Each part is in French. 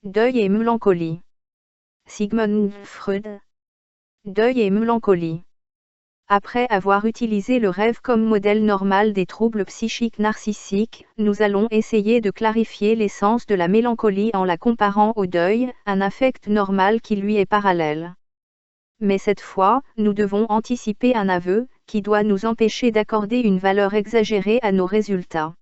Deuil et mélancolie. Sigmund Freud. Deuil et mélancolie. Après avoir utilisé le rêve comme modèle normal des troubles psychiques narcissiques, nous allons essayer de clarifier l'essence de la mélancolie en la comparant au deuil, un affect normal qui lui est parallèle. Mais cette fois, nous devons anticiper un aveu, qui doit nous empêcher d'accorder une valeur exagérée à nos résultats.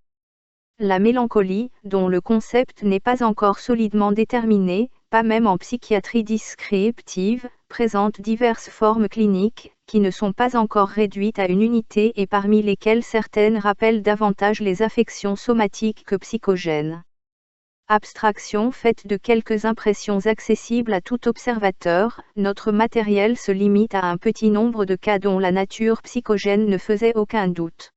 La mélancolie, dont le concept n'est pas encore solidement déterminé, pas même en psychiatrie descriptive, présente diverses formes cliniques, qui ne sont pas encore réduites à une unité et parmi lesquelles certaines rappellent davantage les affections somatiques que psychogènes. Abstraction faite de quelques impressions accessibles à tout observateur, notre matériel se limite à un petit nombre de cas dont la nature psychogène ne faisait aucun doute.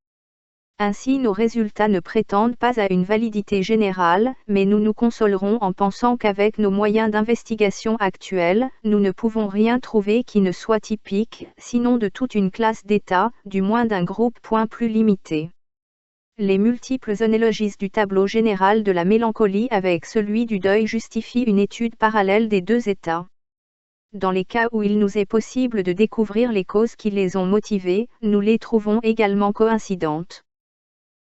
Ainsi nos résultats ne prétendent pas à une validité générale, mais nous nous consolerons en pensant qu'avec nos moyens d'investigation actuels, nous ne pouvons rien trouver qui ne soit typique, sinon de toute une classe d'états, du moins d'un groupe plus limité. Les multiples analogies du tableau général de la mélancolie avec celui du deuil justifient une étude parallèle des deux états. Dans les cas où il nous est possible de découvrir les causes qui les ont motivés, nous les trouvons également coïncidentes.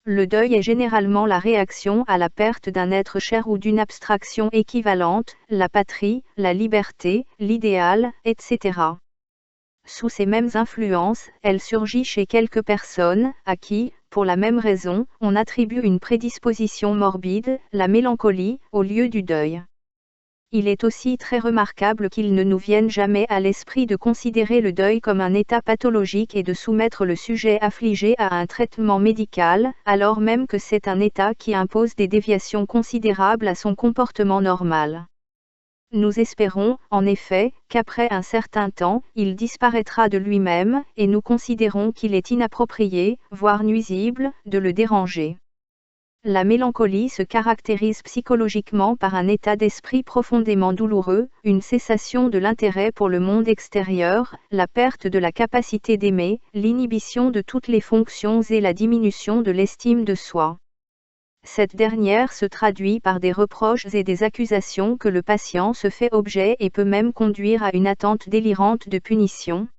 Le deuil est généralement la réaction à la perte d'un être cher ou d'une abstraction équivalente, la patrie, la liberté, l'idéal, etc. Sous ces mêmes influences, elle surgit chez quelques personnes, à qui, pour la même raison, on attribue une prédisposition morbide, la mélancolie, au lieu du deuil. Il est aussi très remarquable qu'il ne nous vienne jamais à l'esprit de considérer le deuil comme un état pathologique et de soumettre le sujet affligé à un traitement médical, alors même que c'est un état qui impose des déviations considérables à son comportement normal. Nous espérons, en effet, qu'après un certain temps, il disparaîtra de lui-même, et nous considérons qu'il est inapproprié, voire nuisible, de le déranger. La mélancolie se caractérise psychologiquement par un état d'esprit profondément douloureux, une cessation de l'intérêt pour le monde extérieur, la perte de la capacité d'aimer, l'inhibition de toutes les fonctions et la diminution de l'estime de soi. Cette dernière se traduit par des reproches et des accusations que le patient se fait objet et peut même conduire à une attente délirante de punition.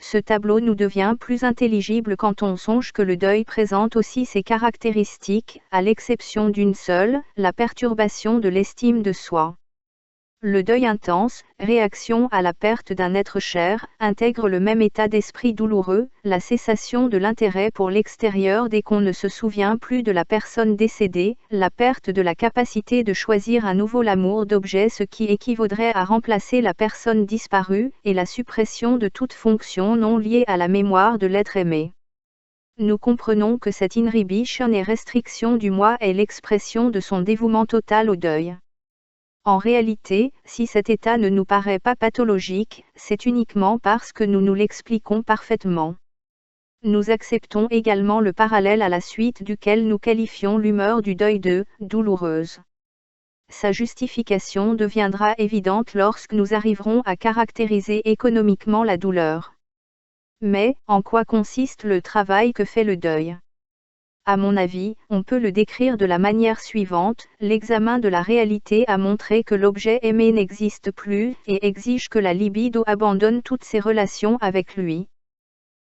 Ce tableau nous devient plus intelligible quand on songe que le deuil présente aussi ses caractéristiques, à l'exception d'une seule, la perturbation de l'estime de soi. Le deuil intense, réaction à la perte d'un être cher, intègre le même état d'esprit douloureux, la cessation de l'intérêt pour l'extérieur dès qu'on ne se souvient plus de la personne décédée, la perte de la capacité de choisir à nouveau l'amour d'objet, ce qui équivaudrait à remplacer la personne disparue, et la suppression de toute fonction non liée à la mémoire de l'être aimé. Nous comprenons que cette inhibition et restriction du moi est l'expression de son dévouement total au deuil. En réalité, si cet état ne nous paraît pas pathologique, c'est uniquement parce que nous nous l'expliquons parfaitement. Nous acceptons également le parallèle à la suite duquel nous qualifions l'humeur du deuil de « douloureuse ». Sa justification deviendra évidente lorsque nous arriverons à caractériser économiquement la douleur. Mais, en quoi consiste le travail que fait le deuil ? À mon avis, on peut le décrire de la manière suivante, l'examen de la réalité a montré que l'objet aimé n'existe plus, et exige que la libido abandonne toutes ses relations avec lui.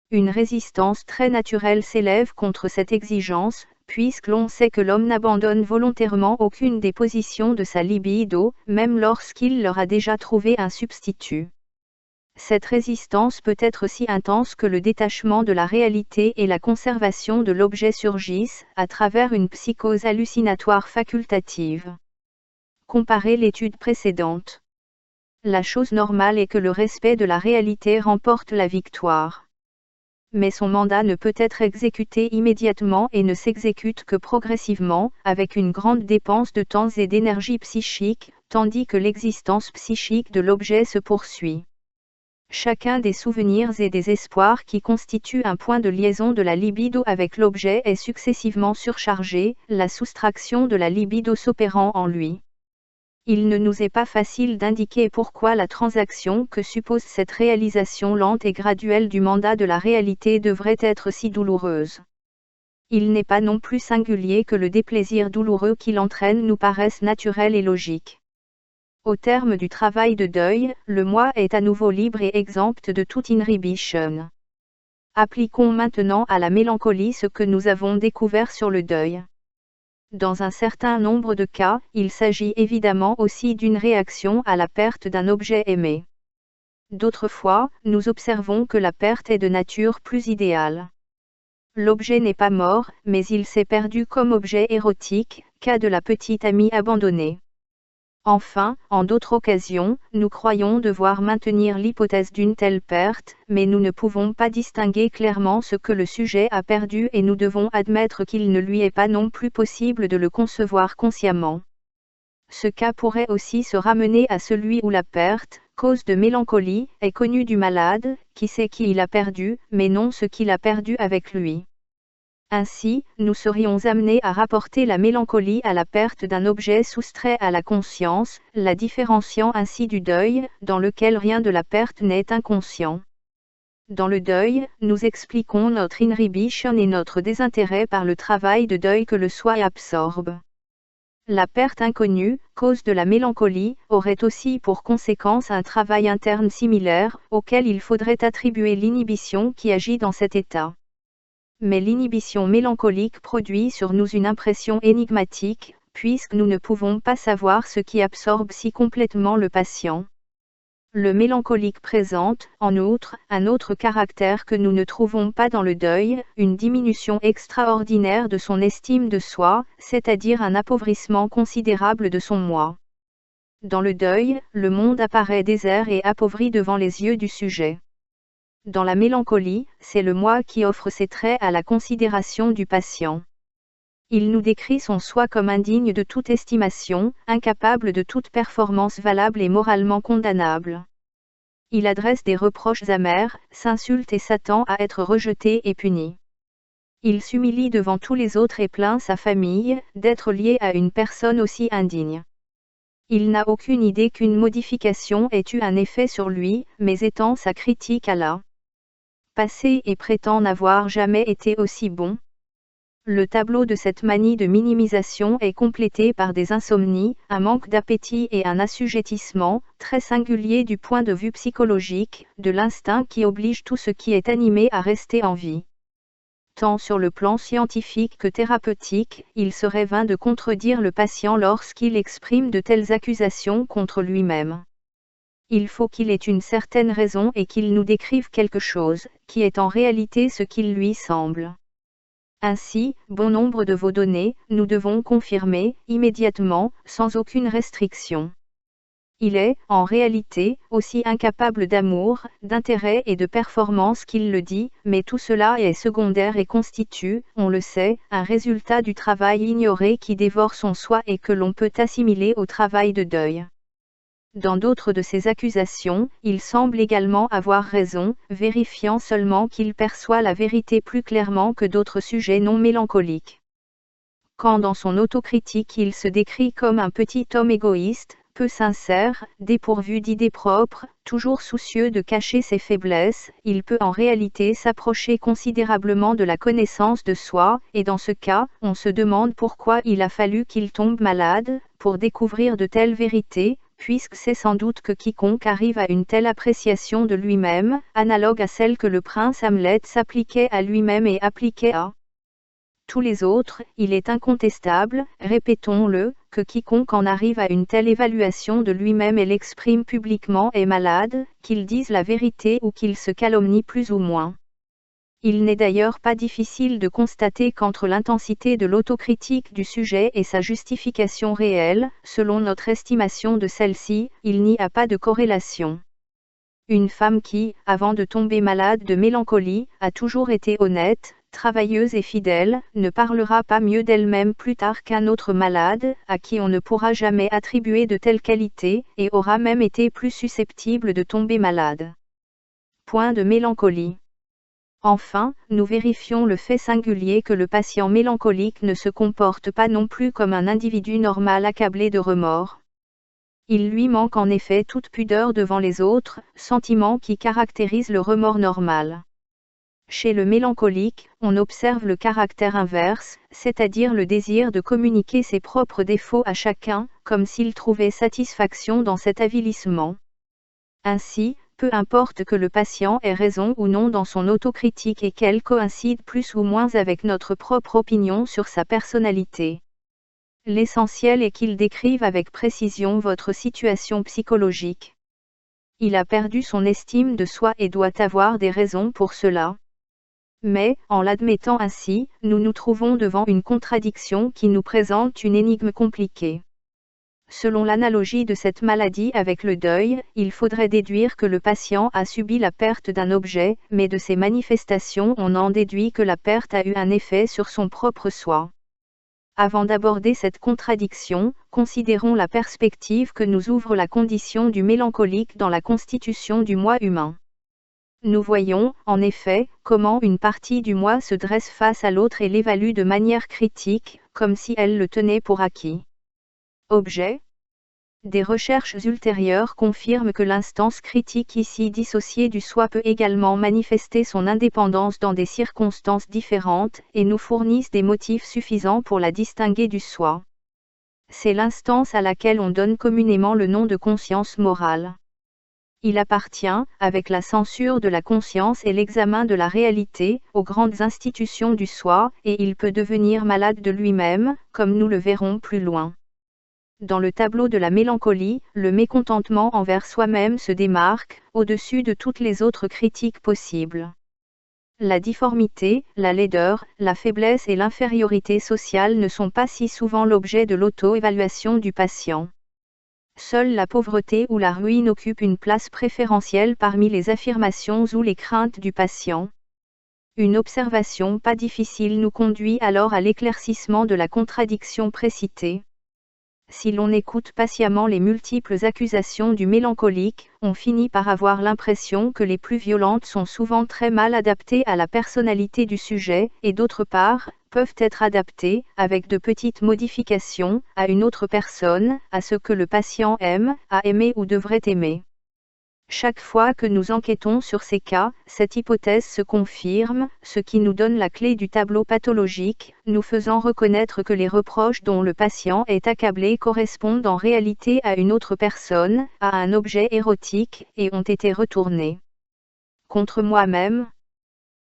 Une résistance très naturelle s'élève contre cette exigence, puisque l'on sait que l'homme n'abandonne volontairement aucune des positions de sa libido, même lorsqu'il leur a déjà trouvé un substitut. Cette résistance peut être si intense que le détachement de la réalité et la conservation de l'objet surgissent, à travers une psychose hallucinatoire facultative. Comparez l'étude précédente. La chose normale est que le respect de la réalité remporte la victoire. Mais son mandat ne peut être exécuté immédiatement et ne s'exécute que progressivement, avec une grande dépense de temps et d'énergie psychique, tandis que l'existence psychique de l'objet se poursuit. Chacun des souvenirs et des espoirs qui constituent un point de liaison de la libido avec l'objet est successivement surchargé, la soustraction de la libido s'opérant en lui. Il ne nous est pas facile d'indiquer pourquoi la transaction que suppose cette réalisation lente et graduelle du mandat de la réalité devrait être si douloureuse. Il n'est pas non plus singulier que le déplaisir douloureux qui l'entraîne nous paraisse naturel et logique. au terme du travail de deuil, le moi est à nouveau libre et exempt de toute inhibition. Appliquons maintenant à la mélancolie ce que nous avons découvert sur le deuil. Dans un certain nombre de cas, il s'agit évidemment aussi d'une réaction à la perte d'un objet aimé. D'autres fois, nous observons que la perte est de nature plus idéale. L'objet n'est pas mort, mais il s'est perdu comme objet érotique, cas de la petite amie abandonnée. Enfin, en d'autres occasions, nous croyons devoir maintenir l'hypothèse d'une telle perte, mais nous ne pouvons pas distinguer clairement ce que le sujet a perdu et nous devons admettre qu'il ne lui est pas non plus possible de le concevoir consciemment. Ce cas pourrait aussi se ramener à celui où la perte, cause de mélancolie, est connue du malade, qui sait qui il a perdu, mais non ce qu'il a perdu avec lui. Ainsi, nous serions amenés à rapporter la mélancolie à la perte d'un objet soustrait à la conscience, la différenciant ainsi du deuil, dans lequel rien de la perte n'est inconscient. Dans le deuil, nous expliquons notre inhibition et notre désintérêt par le travail de deuil que le soi absorbe. La perte inconnue, cause de la mélancolie, aurait aussi pour conséquence un travail interne similaire, auquel il faudrait attribuer l'inhibition qui agit dans cet état. Mais l'inhibition mélancolique produit sur nous une impression énigmatique, puisque nous ne pouvons pas savoir ce qui absorbe si complètement le patient. Le mélancolique présente, en outre, un autre caractère que nous ne trouvons pas dans le deuil, une diminution extraordinaire de son estime de soi, c'est-à-dire un appauvrissement considérable de son moi. Dans le deuil, le monde apparaît désert et appauvri devant les yeux du sujet. Dans la mélancolie, c'est le moi qui offre ses traits à la considération du patient. Il nous décrit son soi comme indigne de toute estimation, incapable de toute performance valable et moralement condamnable. Il adresse des reproches amers, s'insulte et s'attend à être rejeté et puni. Il s'humilie devant tous les autres et plaint sa famille, d'être lié à une personne aussi indigne. Il n'a aucune idée qu'une modification ait eu un effet sur lui, mais étend sa critique à la passé et prétend n'avoir jamais été aussi bon. Le tableau de cette manie de minimisation est complété par des insomnies, un manque d'appétit et un assujettissement, très singulier du point de vue psychologique, de l'instinct qui oblige tout ce qui est animé à rester en vie. Tant sur le plan scientifique que thérapeutique, il serait vain de contredire le patient lorsqu'il exprime de telles accusations contre lui-même. Il faut qu'il ait une certaine raison et qu'il nous décrive quelque chose, qui est en réalité ce qu'il lui semble. Ainsi, bon nombre de vos données, nous devons confirmer, immédiatement, sans aucune restriction. Il est, en réalité, aussi incapable d'amour, d'intérêt et de performance qu'il le dit, mais tout cela est secondaire et constitue, on le sait, un résultat du travail ignoré qui dévore son soi et que l'on peut assimiler au travail de deuil. Dans d'autres de ses accusations, il semble également avoir raison, vérifiant seulement qu'il perçoit la vérité plus clairement que d'autres sujets non mélancoliques. Quand dans son autocritique il se décrit comme un petit homme égoïste, peu sincère, dépourvu d'idées propres, toujours soucieux de cacher ses faiblesses, il peut en réalité s'approcher considérablement de la connaissance de soi, et dans ce cas, on se demande pourquoi il a fallu qu'il tombe malade, pour découvrir de telles vérités, puisque c'est sans doute que quiconque arrive à une telle appréciation de lui-même, analogue à celle que le prince Hamlet s'appliquait à lui-même et appliquait à tous les autres, il est incontestable, répétons-le, que quiconque en arrive à une telle évaluation de lui-même et l'exprime publiquement est malade, qu'il dise la vérité ou qu'il se calomnie plus ou moins. Il n'est d'ailleurs pas difficile de constater qu'entre l'intensité de l'autocritique du sujet et sa justification réelle, selon notre estimation de celle-ci, il n'y a pas de corrélation. Une femme qui, avant de tomber malade de mélancolie, a toujours été honnête, travailleuse et fidèle, ne parlera pas mieux d'elle-même plus tard qu'un autre malade, à qui on ne pourra jamais attribuer de telles qualités, et aura même été plus susceptible de tomber malade. Point de mélancolie. Enfin, nous vérifions le fait singulier que le patient mélancolique ne se comporte pas non plus comme un individu normal accablé de remords. Il lui manque en effet toute pudeur devant les autres, sentiment qui caractérise le remords normal. Chez le mélancolique, on observe le caractère inverse, c'est-à-dire le désir de communiquer ses propres défauts à chacun, comme s'il trouvait satisfaction dans cet avilissement. Ainsi, peu importe que le patient ait raison ou non dans son autocritique et qu'elle coïncide plus ou moins avec notre propre opinion sur sa personnalité. L'essentiel est qu'il décrive avec précision votre situation psychologique. Il a perdu son estime de soi et doit avoir des raisons pour cela. Mais, en l'admettant ainsi, nous nous trouvons devant une contradiction qui nous présente une énigme compliquée. Selon l'analogie de cette maladie avec le deuil, il faudrait déduire que le patient a subi la perte d'un objet, mais de ses manifestations on en déduit que la perte a eu un effet sur son propre soi. Avant d'aborder cette contradiction, considérons la perspective que nous ouvre la condition du mélancolique dans la constitution du moi humain. Nous voyons, en effet, comment une partie du moi se dresse face à l'autre et l'évalue de manière critique, comme si elle le tenait pour acquis. Objet. Des recherches ultérieures confirment que l'instance critique ici dissociée du soi peut également manifester son indépendance dans des circonstances différentes, et nous fournissent des motifs suffisants pour la distinguer du soi. C'est l'instance à laquelle on donne communément le nom de conscience morale. Il appartient, avec la censure de la conscience et l'examen de la réalité, aux grandes institutions du soi, et il peut devenir malade de lui-même, comme nous le verrons plus loin. Dans le tableau de la mélancolie, le mécontentement envers soi-même se démarque, au-dessus de toutes les autres critiques possibles. La difformité, la laideur, la faiblesse et l'infériorité sociale ne sont pas si souvent l'objet de l'auto-évaluation du patient. Seule la pauvreté ou la ruine occupe une place préférentielle parmi les affirmations ou les craintes du patient. Une observation pas difficile nous conduit alors à l'éclaircissement de la contradiction précitée. Si l'on écoute patiemment les multiples accusations du mélancolique, on finit par avoir l'impression que les plus violentes sont souvent très mal adaptées à la personnalité du sujet, et d'autre part, peuvent être adaptées, avec de petites modifications, à une autre personne, à ce que le patient aime, a aimé ou devrait aimer. Chaque fois que nous enquêtons sur ces cas, cette hypothèse se confirme, ce qui nous donne la clé du tableau pathologique, nous faisant reconnaître que les reproches dont le patient est accablé correspondent en réalité à une autre personne, à un objet érotique, et ont été retournés contre moi-même.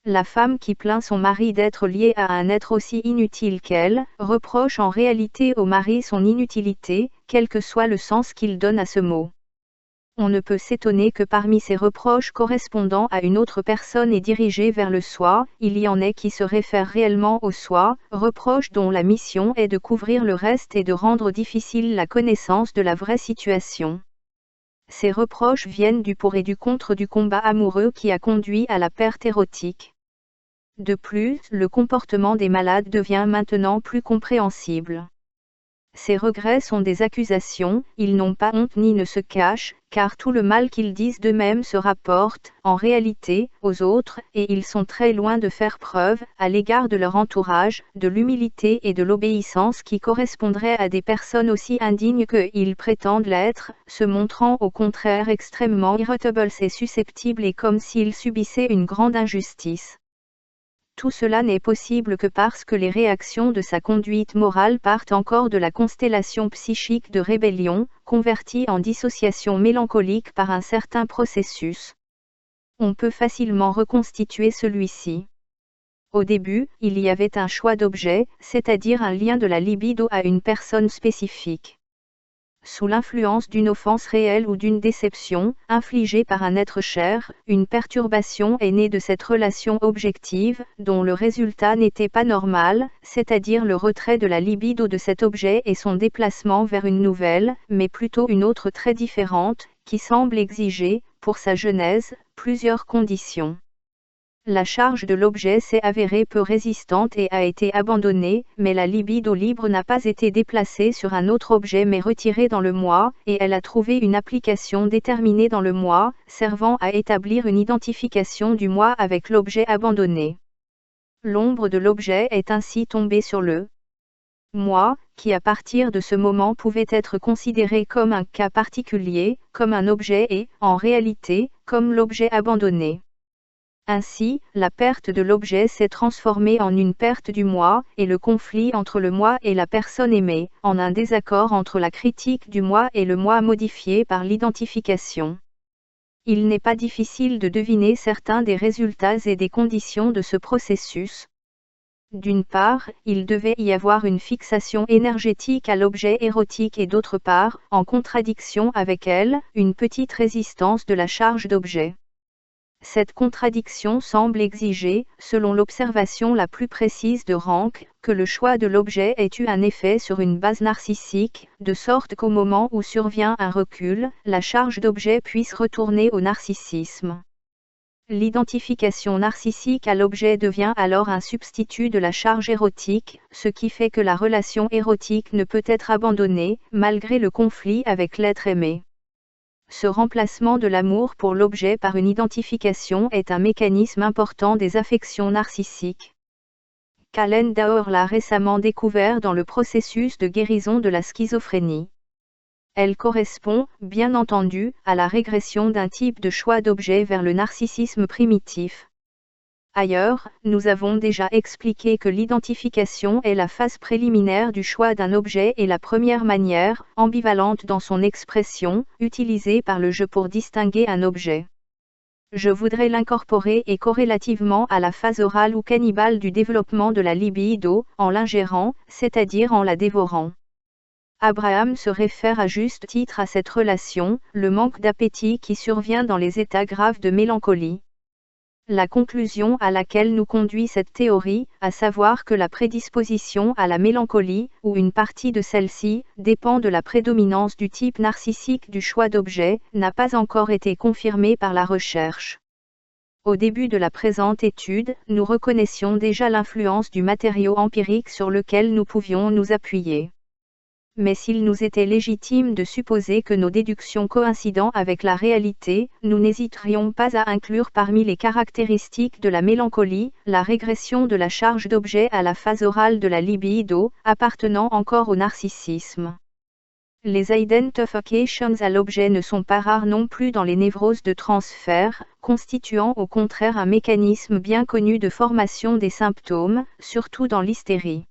La femme qui plaint son mari d'être liée à un être aussi inutile qu'elle, reproche en réalité au mari son inutilité, quel que soit le sens qu'il donne à ce mot. On ne peut s'étonner que parmi ces reproches correspondant à une autre personne et dirigés vers le soi, il y en ait qui se réfèrent réellement au soi, reproches dont la mission est de couvrir le reste et de rendre difficile la connaissance de la vraie situation. Ces reproches viennent du pour et du contre du combat amoureux qui a conduit à la perte érotique. De plus, le comportement des malades devient maintenant plus compréhensible. Ces regrets sont des accusations, ils n'ont pas honte ni ne se cachent, car tout le mal qu'ils disent d'eux-mêmes se rapporte, en réalité, aux autres, et ils sont très loin de faire preuve, à l'égard de leur entourage, de l'humilité et de l'obéissance qui correspondraient à des personnes aussi indignes qu'ils prétendent l'être, se montrant au contraire extrêmement irritables et susceptibles et comme s'ils subissaient une grande injustice. Tout cela n'est possible que parce que les réactions de sa conduite morale partent encore de la constellation psychique de rébellion, convertie en dissociation mélancolique par un certain processus. On peut facilement reconstituer celui-ci. Au début, il y avait un choix d'objet, c'est-à-dire un lien de la libido à une personne spécifique. Sous l'influence d'une offense réelle ou d'une déception, infligée par un être cher, une perturbation est née de cette relation objective, dont le résultat n'était pas normal, c'est-à-dire le retrait de la libido de cet objet et son déplacement vers une nouvelle, mais plutôt une autre très différente, qui semble exiger, pour sa genèse, plusieurs conditions. La charge de l'objet s'est avérée peu résistante et a été abandonnée, mais la libido libre n'a pas été déplacée sur un autre objet mais retirée dans le moi, et elle a trouvé une application déterminée dans le moi, servant à établir une identification du moi avec l'objet abandonné. L'ombre de l'objet est ainsi tombée sur le moi, qui à partir de ce moment pouvait être considéré comme un cas particulier, comme un objet et, en réalité, comme l'objet abandonné. Ainsi, la perte de l'objet s'est transformée en une perte du moi, et le conflit entre le moi et la personne aimée, en un désaccord entre la critique du moi et le moi modifié par l'identification. Il n'est pas difficile de deviner certains des résultats et des conditions de ce processus. D'une part, il devait y avoir une fixation énergétique à l'objet érotique et d'autre part, en contradiction avec elle, une petite résistance de la charge d'objet. Cette contradiction semble exiger, selon l'observation la plus précise de Rank, que le choix de l'objet ait eu un effet sur une base narcissique, de sorte qu'au moment où survient un recul, la charge d'objet puisse retourner au narcissisme. L'identification narcissique à l'objet devient alors un substitut de la charge érotique, ce qui fait que la relation érotique ne peut être abandonnée, malgré le conflit avec l'être aimé. Ce remplacement de l'amour pour l'objet par une identification est un mécanisme important des affections narcissiques. Kallen Daur l'a récemment découvert dans le processus de guérison de la schizophrénie. Elle correspond, bien entendu, à la régression d'un type de choix d'objet vers le narcissisme primitif. Ailleurs, nous avons déjà expliqué que l'identification est la phase préliminaire du choix d'un objet et la première manière, ambivalente dans son expression, utilisée par le jeu pour distinguer un objet. Je voudrais l'incorporer et corrélativement à la phase orale ou cannibale du développement de la libido, en l'ingérant, c'est-à-dire en la dévorant. Abraham se réfère à juste titre à cette relation, le manque d'appétit qui survient dans les états graves de mélancolie. La conclusion à laquelle nous conduit cette théorie, à savoir que la prédisposition à la mélancolie, ou une partie de celle-ci, dépend de la prédominance du type narcissique du choix d'objet, n'a pas encore été confirmée par la recherche. Au début de la présente étude, nous reconnaissions déjà l'influence du matériau empirique sur lequel nous pouvions nous appuyer. Mais s'il nous était légitime de supposer que nos déductions coïncident avec la réalité, nous n'hésiterions pas à inclure parmi les caractéristiques de la mélancolie, la régression de la charge d'objet à la phase orale de la libido, appartenant encore au narcissisme. Les identifications à l'objet ne sont pas rares non plus dans les névroses de transfert, constituant au contraire un mécanisme bien connu de formation des symptômes, surtout dans l'hystérie.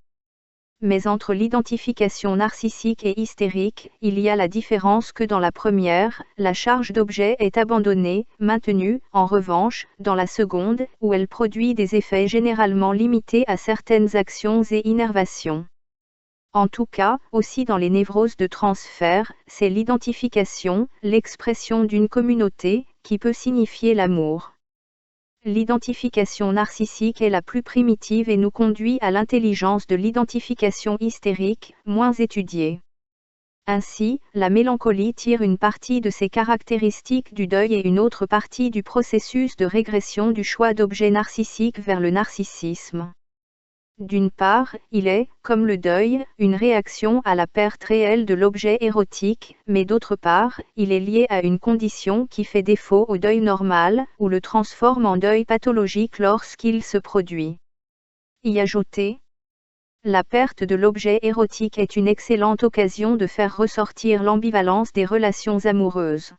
Mais entre l'identification narcissique et hystérique, il y a la différence que dans la première, la charge d'objet est abandonnée, maintenue, en revanche, dans la seconde, où elle produit des effets généralement limités à certaines actions et innervations. En tout cas, aussi dans les névroses de transfert, c'est l'identification, l'expression d'une communauté, qui peut signifier l'amour. L'identification narcissique est la plus primitive et nous conduit à l'intelligence de l'identification hystérique, moins étudiée. Ainsi, la mélancolie tire une partie de ses caractéristiques du deuil et une autre partie du processus de régression du choix d'objet narcissique vers le narcissisme. D'une part, il est, comme le deuil, une réaction à la perte réelle de l'objet érotique, mais d'autre part, il est lié à une condition qui fait défaut au deuil normal, ou le transforme en deuil pathologique lorsqu'il se produit. Y ajouter, la perte de l'objet érotique est une excellente occasion de faire ressortir l'ambivalence des relations amoureuses.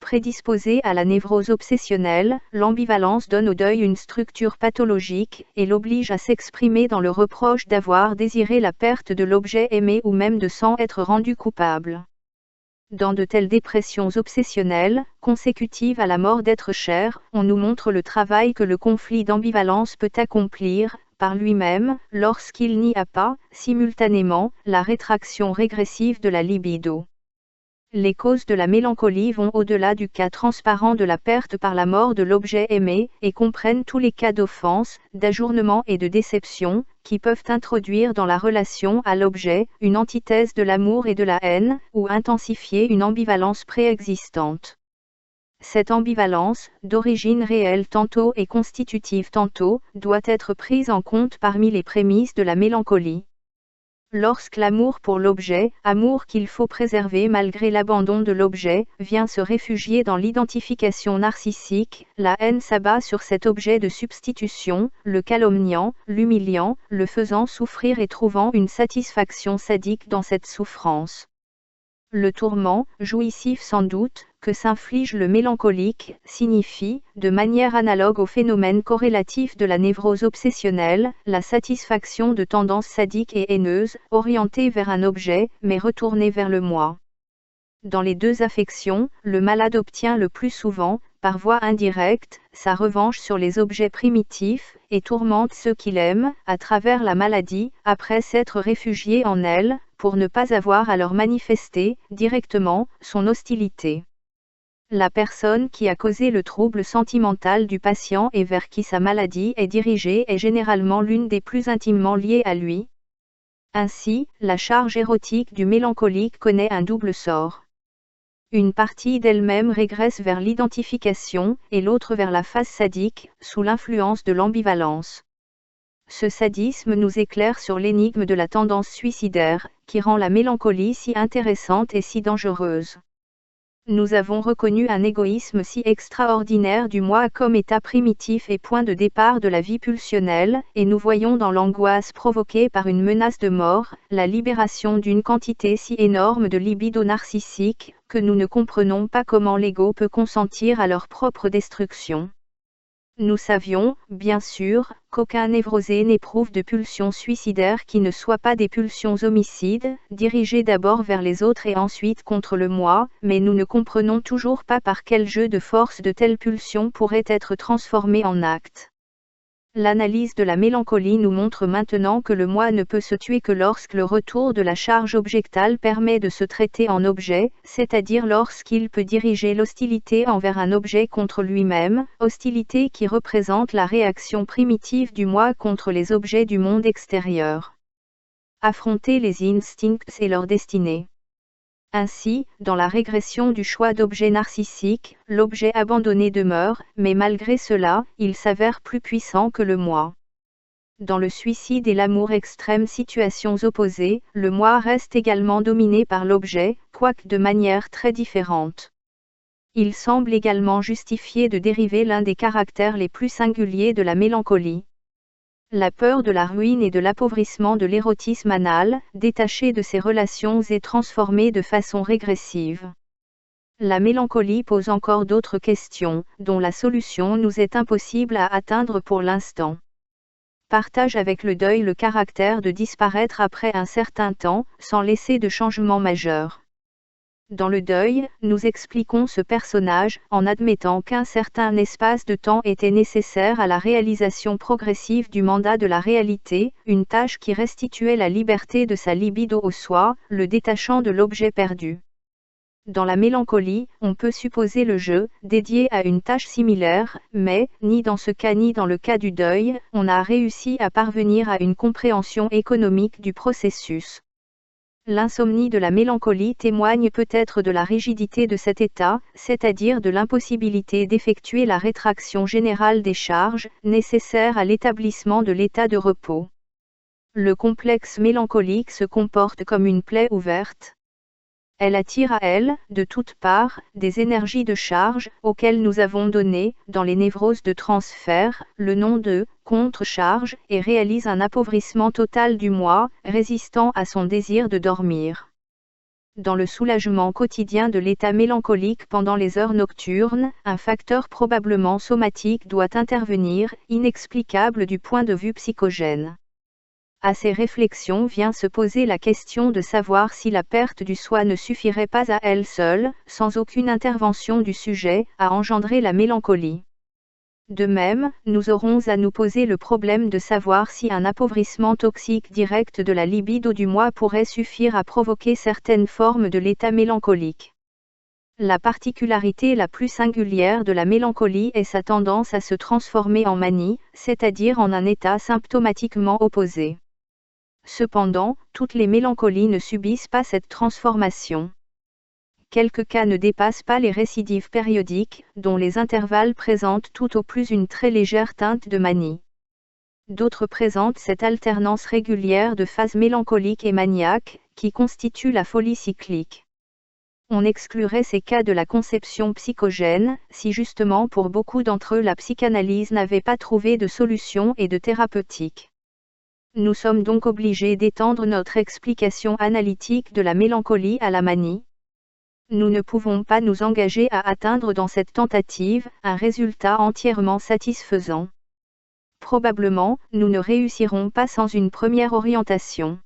Prédisposée à la névrose obsessionnelle, l'ambivalence donne au deuil une structure pathologique, et l'oblige à s'exprimer dans le reproche d'avoir désiré la perte de l'objet aimé ou même de s'en être rendu coupable. Dans de telles dépressions obsessionnelles, consécutives à la mort d'êtres chers, on nous montre le travail que le conflit d'ambivalence peut accomplir, par lui-même, lorsqu'il n'y a pas, simultanément, la rétraction régressive de la libido. Les causes de la mélancolie vont au-delà du cas transparent de la perte par la mort de l'objet aimé, et comprennent tous les cas d'offense, d'ajournement et de déception, qui peuvent introduire dans la relation à l'objet, une antithèse de l'amour et de la haine, ou intensifier une ambivalence préexistante. Cette ambivalence, d'origine réelle tantôt et constitutive tantôt, doit être prise en compte parmi les prémices de la mélancolie. Lorsque l'amour pour l'objet, amour qu'il faut préserver malgré l'abandon de l'objet, vient se réfugier dans l'identification narcissique, la haine s'abat sur cet objet de substitution, le calomniant, l'humiliant, le faisant souffrir et trouvant une satisfaction sadique dans cette souffrance. Le tourment, jouissif sans doute, que s'inflige le mélancolique signifie, de manière analogue au phénomène corrélatif de la névrose obsessionnelle, la satisfaction de tendances sadiques et haineuses, orientées vers un objet, mais retournées vers le moi. Dans les deux affections, le malade obtient le plus souvent, par voie indirecte, sa revanche sur les objets primitifs, et tourmente ceux qu'il aime, à travers la maladie, après s'être réfugié en elle, pour ne pas avoir à leur manifester, directement, son hostilité. La personne qui a causé le trouble sentimental du patient et vers qui sa maladie est dirigée est généralement l'une des plus intimement liées à lui. Ainsi, la charge érotique du mélancolique connaît un double sort. Une partie d'elle-même régresse vers l'identification, et l'autre vers la phase sadique, sous l'influence de l'ambivalence. Ce sadisme nous éclaire sur l'énigme de la tendance suicidaire, qui rend la mélancolie si intéressante et si dangereuse. Nous avons reconnu un égoïsme si extraordinaire du moi comme état primitif et point de départ de la vie pulsionnelle, et nous voyons dans l'angoisse provoquée par une menace de mort, la libération d'une quantité si énorme de libido narcissique, que nous ne comprenons pas comment l'ego peut consentir à leur propre destruction. Nous savions, bien sûr, qu'aucun névrosé n'éprouve de pulsions suicidaires qui ne soient pas des pulsions homicides, dirigées d'abord vers les autres et ensuite contre le moi, mais nous ne comprenons toujours pas par quel jeu de force de telles pulsions pourraient être transformées en actes. L'analyse de la mélancolie nous montre maintenant que le moi ne peut se tuer que lorsque le retour de la charge objectale permet de se traiter en objet, c'est-à-dire lorsqu'il peut diriger l'hostilité envers un objet contre lui-même, hostilité qui représente la réaction primitive du moi contre les objets du monde extérieur. Affronter les instincts et leur destinée. Ainsi, dans la régression du choix d'objet narcissique, l'objet abandonné demeure, mais malgré cela, il s'avère plus puissant que le moi. Dans le suicide et l'amour extrême, situations opposées, le moi reste également dominé par l'objet, quoique de manière très différente. Il semble également justifié de dériver l'un des caractères les plus singuliers de la mélancolie. La peur de la ruine et de l'appauvrissement de l'érotisme anal, détaché de ses relations et transformé de façon régressive. La mélancolie pose encore d'autres questions, dont la solution nous est impossible à atteindre pour l'instant. Partage avec le deuil le caractère de disparaître après un certain temps, sans laisser de changement majeur. Dans le deuil, nous expliquons ce personnage, en admettant qu'un certain espace de temps était nécessaire à la réalisation progressive du mandat de la réalité, une tâche qui restituait la liberté de sa libido au soi, le détachant de l'objet perdu. Dans la mélancolie, on peut supposer le jeu, dédié à une tâche similaire, mais, ni dans ce cas ni dans le cas du deuil, on a réussi à parvenir à une compréhension économique du processus. L'insomnie de la mélancolie témoigne peut-être de la rigidité de cet état, c'est-à-dire de l'impossibilité d'effectuer la rétraction générale des charges, nécessaires à l'établissement de l'état de repos. Le complexe mélancolique se comporte comme une plaie ouverte. Elle attire à elle, de toutes parts, des énergies de charge, auxquelles nous avons donné, dans les névroses de transfert, le nom de contre-charge, et réalise un appauvrissement total du moi, résistant à son désir de dormir. Dans le soulagement quotidien de l'état mélancolique pendant les heures nocturnes, un facteur probablement somatique doit intervenir, inexplicable du point de vue psychogène. À ces réflexions vient se poser la question de savoir si la perte du soi ne suffirait pas à elle seule, sans aucune intervention du sujet, à engendrer la mélancolie. De même, nous aurons à nous poser le problème de savoir si un appauvrissement toxique direct de la libido du moi pourrait suffire à provoquer certaines formes de l'état mélancolique. La particularité la plus singulière de la mélancolie est sa tendance à se transformer en manie, c'est-à-dire en un état symptomatiquement opposé. Cependant, toutes les mélancolies ne subissent pas cette transformation. Quelques cas ne dépassent pas les récidives périodiques, dont les intervalles présentent tout au plus une très légère teinte de manie. D'autres présentent cette alternance régulière de phases mélancoliques et maniaques, qui constitue la folie cyclique. On exclurait ces cas de la conception psychogène, si justement pour beaucoup d'entre eux la psychanalyse n'avait pas trouvé de solution et de thérapeutique. Nous sommes donc obligés d'étendre notre explication analytique de la mélancolie à la manie. Nous ne pouvons pas nous engager à atteindre dans cette tentative un résultat entièrement satisfaisant. Probablement, nous ne réussirons pas sans une première orientation.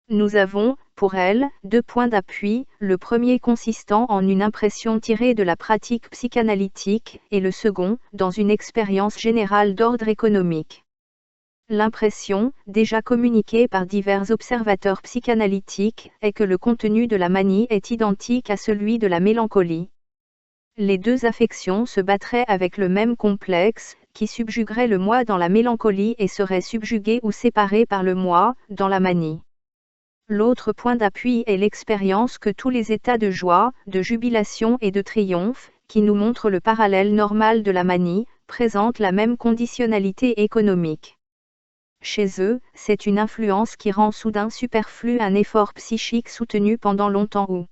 Nous avons, pour elle, 2 points d'appui, le premier consistant en une impression tirée de la pratique psychanalytique, et le second, dans une expérience générale d'ordre économique. L'impression, déjà communiquée par divers observateurs psychanalytiques, est que le contenu de la manie est identique à celui de la mélancolie. Les 2 affections se battraient avec le même complexe, qui subjuguerait le moi dans la mélancolie et serait subjugué ou séparé par le moi, dans la manie. L'autre point d'appui est l'expérience que tous les états de joie, de jubilation et de triomphe, qui nous montrent le parallèle normal de la manie, présentent la même conditionnalité économique. Chez eux, c'est une influence qui rend soudain superflu un effort psychique soutenu pendant longtemps ou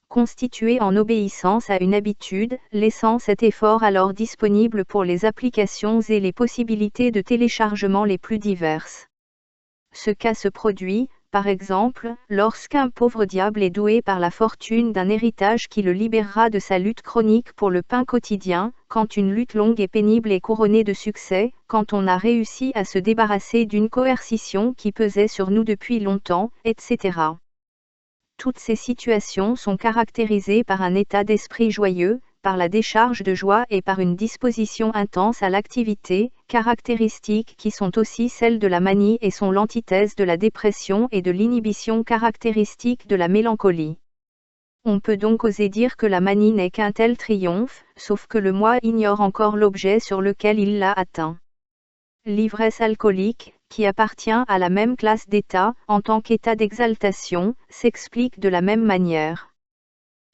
constitué en obéissance à une habitude, laissant cet effort alors disponible pour les applications et les possibilités de téléchargement les plus diverses. Ce cas se produit, par exemple, lorsqu'un pauvre diable est doué par la fortune d'un héritage qui le libérera de sa lutte chronique pour le pain quotidien, quand une lutte longue et pénible est couronnée de succès, quand on a réussi à se débarrasser d'une coercition qui pesait sur nous depuis longtemps, etc. Toutes ces situations sont caractérisées par un état d'esprit joyeux, par la décharge de joie et par une disposition intense à l'activité, caractéristiques qui sont aussi celles de la manie et sont l'antithèse de la dépression et de l'inhibition caractéristique de la mélancolie. On peut donc oser dire que la manie n'est qu'un tel triomphe, sauf que le moi ignore encore l'objet sur lequel il l'a atteint. L'ivresse alcoolique, qui appartient à la même classe d'état, en tant qu'état d'exaltation, s'explique de la même manière.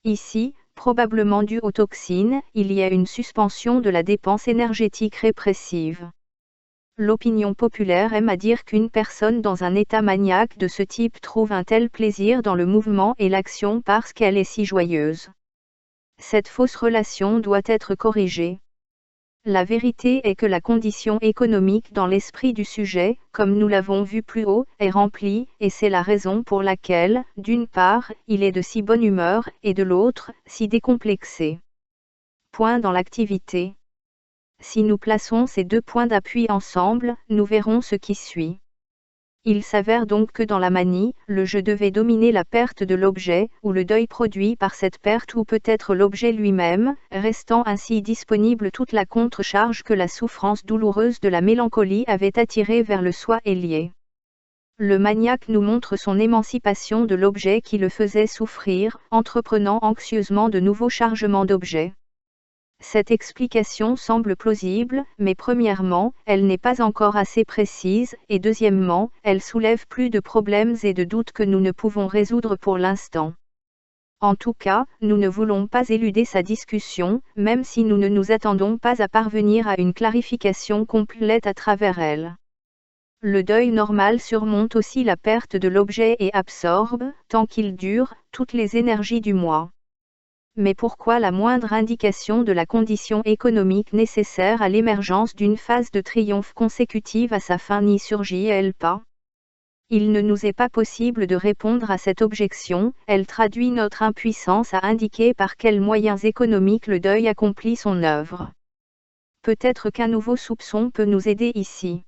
Ici, probablement dû aux toxines, il y a une suspension de la dépense énergétique répressive. L'opinion populaire aime à dire qu'une personne dans un état maniaque de ce type trouve un tel plaisir dans le mouvement et l'action parce qu'elle est si joyeuse. Cette fausse relation doit être corrigée. La vérité est que la condition économique dans l'esprit du sujet, comme nous l'avons vu plus haut, est remplie, et c'est la raison pour laquelle, d'une part, il est de si bonne humeur, et de l'autre, si décomplexé. Point dans l'activité. Si nous plaçons ces 2 points d'appui ensemble, nous verrons ce qui suit. Il s'avère donc que dans la manie, le je devait dominer la perte de l'objet, ou le deuil produit par cette perte ou peut-être l'objet lui-même, restant ainsi disponible toute la contre-charge que la souffrance douloureuse de la mélancolie avait attirée vers le soi et lié. Le maniaque nous montre son émancipation de l'objet qui le faisait souffrir, entreprenant anxieusement de nouveaux chargements d'objets. Cette explication semble plausible, mais premièrement, elle n'est pas encore assez précise, et deuxièmement, elle soulève plus de problèmes et de doutes que nous ne pouvons résoudre pour l'instant. En tout cas, nous ne voulons pas éluder sa discussion, même si nous ne nous attendons pas à parvenir à une clarification complète à travers elle. Le deuil normal surmonte aussi la perte de l'objet et absorbe, tant qu'il dure, toutes les énergies du moi. Mais pourquoi la moindre indication de la condition économique nécessaire à l'émergence d'une phase de triomphe consécutive à sa fin n'y surgit-elle pas? Il ne nous est pas possible de répondre à cette objection, elle traduit notre impuissance à indiquer par quels moyens économiques le deuil accomplit son œuvre. Peut-être qu'un nouveau soupçon peut nous aider ici.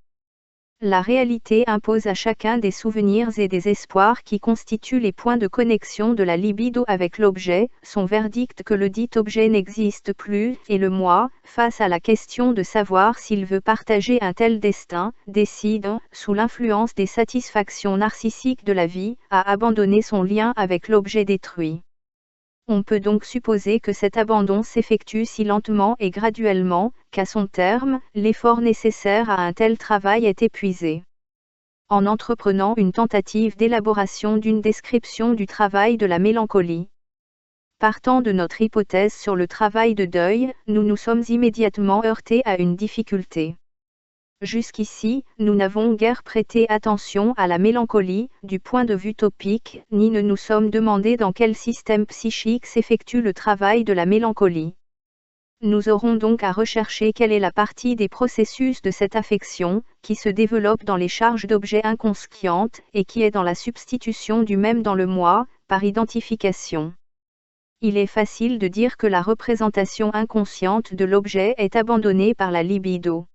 La réalité impose à chacun des souvenirs et des espoirs qui constituent les points de connexion de la libido avec l'objet, son verdict que le dit objet n'existe plus, et le moi, face à la question de savoir s'il veut partager un tel destin, décide, sous l'influence des satisfactions narcissiques de la vie, à abandonner son lien avec l'objet détruit. On peut donc supposer que cet abandon s'effectue si lentement et graduellement, qu'à son terme, l'effort nécessaire à un tel travail est épuisé. En entreprenant une tentative d'élaboration d'une description du travail de la mélancolie. Partant de notre hypothèse sur le travail de deuil, nous nous sommes immédiatement heurtés à une difficulté. Jusqu'ici, nous n'avons guère prêté attention à la mélancolie, du point de vue topique, ni ne nous sommes demandé dans quel système psychique s'effectue le travail de la mélancolie. Nous aurons donc à rechercher quelle est la partie des processus de cette affection, qui se développe dans les charges d'objets inconscientes, et qui est dans la substitution du même dans le moi, par identification. il est facile de dire que la représentation inconsciente de l'objet est abandonnée par la libido.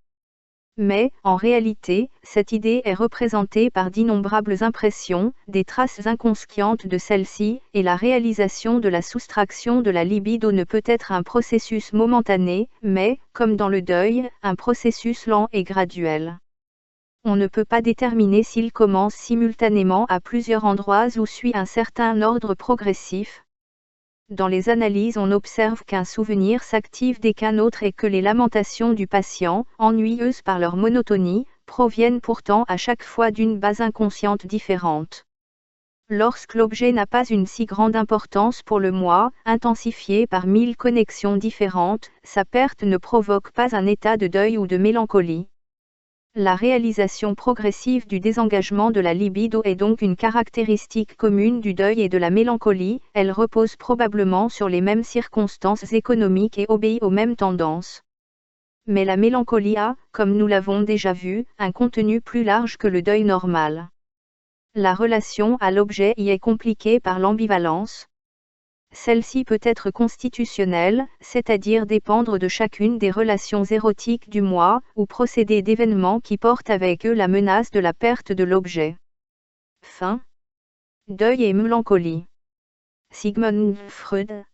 Mais, en réalité, cette idée est représentée par d'innombrables impressions, des traces inconscientes de celle-ci, et la réalisation de la soustraction de la libido ne peut être un processus momentané, mais, comme dans le deuil, un processus lent et graduel. On ne peut pas déterminer s'il commence simultanément à plusieurs endroits ou suit un certain ordre progressif. Dans les analyses, on observe qu'un souvenir s'active dès qu'un autre et que les lamentations du patient, ennuyeuses par leur monotonie, proviennent pourtant à chaque fois d'une base inconsciente différente. Lorsque l'objet n'a pas une si grande importance pour le moi, intensifié par 1000 connexions différentes, sa perte ne provoque pas un état de deuil ou de mélancolie. La réalisation progressive du désengagement de la libido est donc une caractéristique commune du deuil et de la mélancolie, elle repose probablement sur les mêmes circonstances économiques et obéit aux mêmes tendances. Mais la mélancolie a, comme nous l'avons déjà vu, un contenu plus large que le deuil normal. La relation à l'objet y est compliquée par l'ambivalence. Celle-ci peut être constitutionnelle, c'est-à-dire dépendre de chacune des relations érotiques du moi, ou procéder d'événements qui portent avec eux la menace de la perte de l'objet. Fin. Deuil et mélancolie. Sigmund Freud.